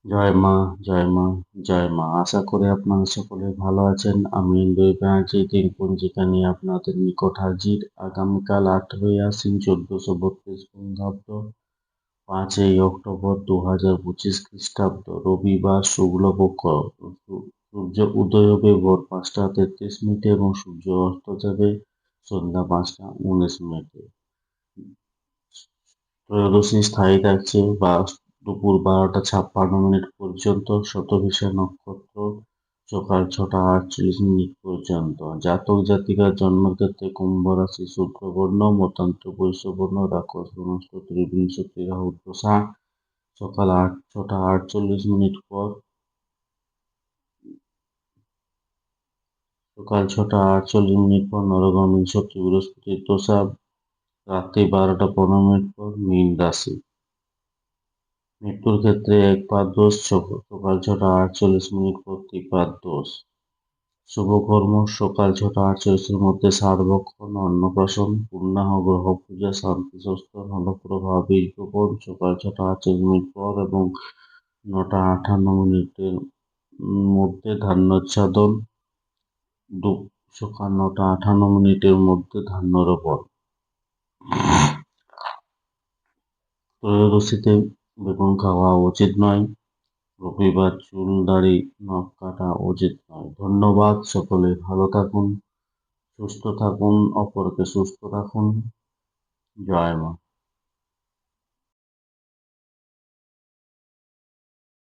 জয় মা, জয় মা, জয় মা। আশা করি আপনারা সকলে ভালো আছেন। আমি দুই ব্যানার্জি দিন পঞ্জিকা নিয়ে আপনাদের নিকট হাজির। আগামীকাল 18ই আশ্বিন 1432 বঙ্গাব্দ, 5ই অক্টোবর 2025 খ্রিস্টাব্দ, রবিবার, শুক্লপক্ষ। সূর্য উদয় হবে ভোর 5টা 33 মিনিটে এবং সূর্য অস্ত যাবে সন্ধ্যা 5টা 19 মিনিটে। ত্রয়োদশী স্থায়ী থাকছে বা দুপুর 12টা 56 মিনিট পর্যন্ত। শতভিষা নক্ষত্র সকাল 6টা 48 মিনিট পর্যন্ত। জাতক জাতিকার জন্মক্ষেত্রে কুম্ভ রাশি, শুক্রবর্ণ, মতান্ত বৈশ্যবর্ণ, রাক্ষস বনস্পতি ত্রিবিংশতি, রাহু দশা সকাল 6টা 48 মিনিট পর। সকাল 6টা 48 মিনিট পর নরগ্রহ বিংশতি বৃহস্পতির দশা, রাত্রি 12টা 15 মিনিট পর। মীন রাশি। মৃত্যুর ক্ষেত্রে একপাদ দোষ, সকাল 6টা 48 মিনিট পর 3পাদ দোষ। শুভকর্ম সকাল 6টা 48-এর মধ্যে সারভক্ষণ, অন্নপ্রাশন, পূর্ণাহ, গ্রহ পূজা, শান্তি ষষ্ঠর, নলপ্রভা, বীজ বপন সকাল 6টা 48 মিনিট পর এবং 9টা 58 মিনিটের মধ্যে ধান্যোচ্ছেদন, সকাল 9টা 58 মিনিটের মধ্যে ধান্য রোপণ। ত্রয়োদশীতে বেগুন খাওয়া উচিত নয়। রবিবার চুল দাড়ি নখ কাটা উচিত নয়। ধন্যবাদ। সকলে ভালো থাকুন, সুস্থ থাকুন, অপরকে সুস্থ রাখুন। জয় মা।